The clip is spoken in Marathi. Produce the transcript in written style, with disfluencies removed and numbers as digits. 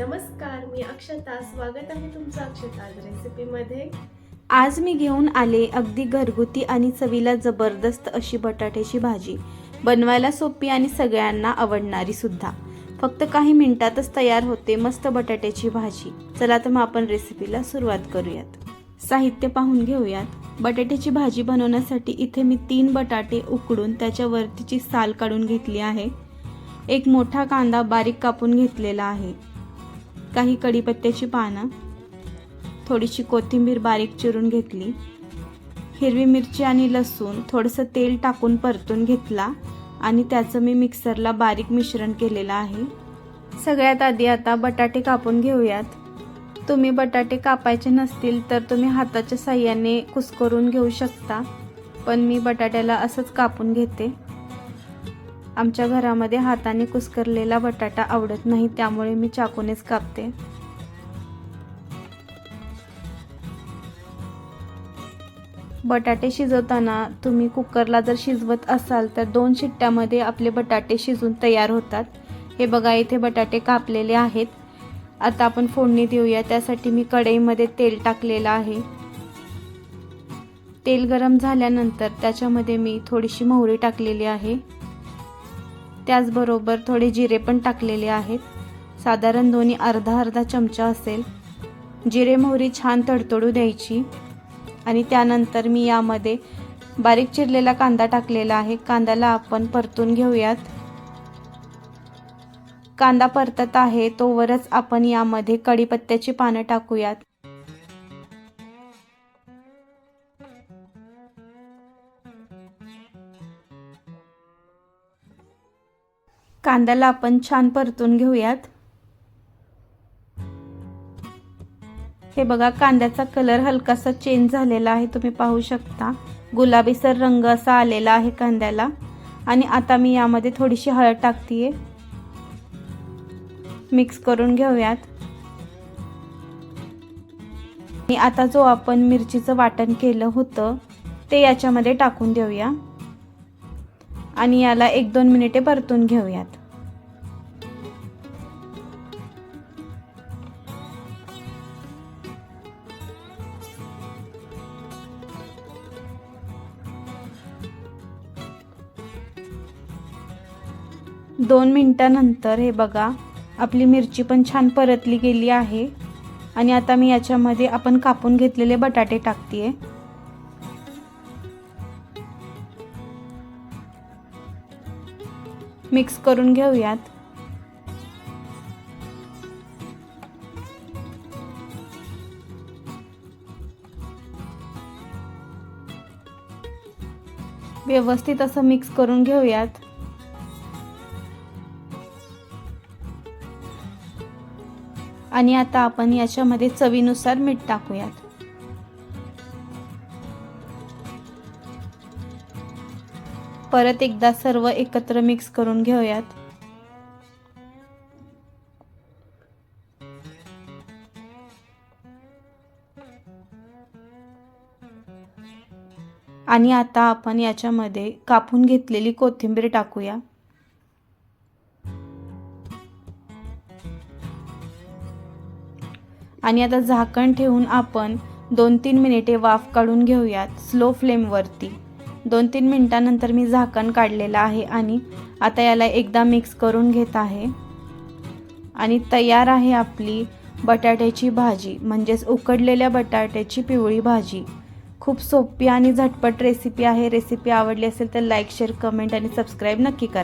नमस्कार, मी अक्षता. स्वागत आहे तुमचं अक्षताज रेसिपीमध्ये. आज मी घेऊन आले अगदी घरगुती आणि चवीला जबरदस्त अशी बटाट्याची भाजी. बनवायला सोपी आणि सगळ्यांना आवडणारी सुद्धा. फक्त काही मिनिटातच तयार होते मस्त बटाट्याची भाजी. चला तर मग आपण रेसिपीला सुरुवात करूयात. साहित्य पाहून घेऊयात. बटाट्याची भाजी बनवण्यासाठी इथे मी 3 बटाटे उकडून त्याच्या वरतीची साल काढून घेतली आहे. एक मोठा कांदा बारीक कापून घेतलेला आहे. काही कढीपत्त्याची पानं, थोडीशी कोथिंबीर बारीक चिरून घेतली. हिरवी मिरची आणि लसूण थोडंसं तेल टाकून परतून घेतला आणि त्याचं मी मिक्सरला बारीक मिश्रण केलेलं आहे. सगळ्यात आधी आता बटाटे कापून घेऊयात. तुम्ही बटाटे कापायचे नसतील तर तुम्ही हाताच्या साह्याने कुस्करून घेऊ शकता, पण मी बटाट्याला असंच कापून घेते. आमच्या घरामध्ये हाताने कुस्करलेला बटाटा आवडत नाही, त्यामुळे मी चाकूनेच कापते. बटाटे शिजवताना तुम्ही कुकरला जर शिजवत असाल तर 2 शिट्ट्यामध्ये आपले बटाटे शिजून तयार होतात. हे बघा, इथे बटाटे कापलेले आहेत. आता आपण फोडणी देऊया. त्यासाठी मी कढईमध्ये तेल टाकलेलं आहे. तेल गरम झाल्यानंतर त्याच्यामध्ये मी थोडीशी मोहरी टाकलेली आहे. त्याचबरोबर थोडे जिरे पण टाकलेले आहेत. साधारण दोन्ही अर्धा चमचा असेल. जिरे मोहरी छान तडतडू द्यायची आणि त्यानंतर मी यामध्ये बारीक चिरलेला कांदा टाकलेला आहे. कांद्याला आपण परतून घेऊयात. कांदा परतत आहे तोवरच आपण यामध्ये कढीपत्त्याची पानं टाकूयात. कांद्याला आपण छान परतून घेऊयात. हे बघा, कांद्याचा कलर हलकासा चेंज झालेला आहे. तुम्ही पाहू शकता गुलाबीसर रंग असा आलेला आहे कांद्याला. आणि आता मी यामध्ये थोडीशी हळद टाकतेय. मिक्स करून घेऊयात. आणि आता जो आपण मिरचीचं वाटण केलं होतं ते याच्यामध्ये टाकून देऊया आणि याला 1-2 मिनिटे परतून घेऊयात. दोन मिनिटांनंतर हे बघा, आपली मिरची पण छान परतली गेली आहे. आणि आता मी याच्यामध्ये आपण कापून घेतलेले बटाटे टाकतेय. मिक्स करून घेऊयात. व्यवस्थित असं मिक्स करून घेऊयात. आणि आता आपण याच्यामध्ये चवीनुसार मीठ टाकूयात. परत एकदा सर्व एकत्र मिक्स करून घेऊयात. आणि आता आपण याच्यामध्ये कापून घेतलेली कोथिंबीर टाकूया. आणि आता झाकण ठेवून आपण 2-3 मिनिटे वाफ काढून घेऊयात स्लो फ्लेमवरती. 2-3 मिनिटांनंतर मी झाकण काढलेलं आहे आणि आता याला एकदा मिक्स करून घेत आहे. आणि तयार आहे आपली बटाट्याची भाजी, म्हणजेच उकडलेल्या बटाट्याची पिवळी भाजी. खूप सोपी आणि झटपट रेसिपी आहे. रेसिपी आवडली असेल तर लाईक, शेअर, कमेंट आणि सबस्क्राईब नक्की करा.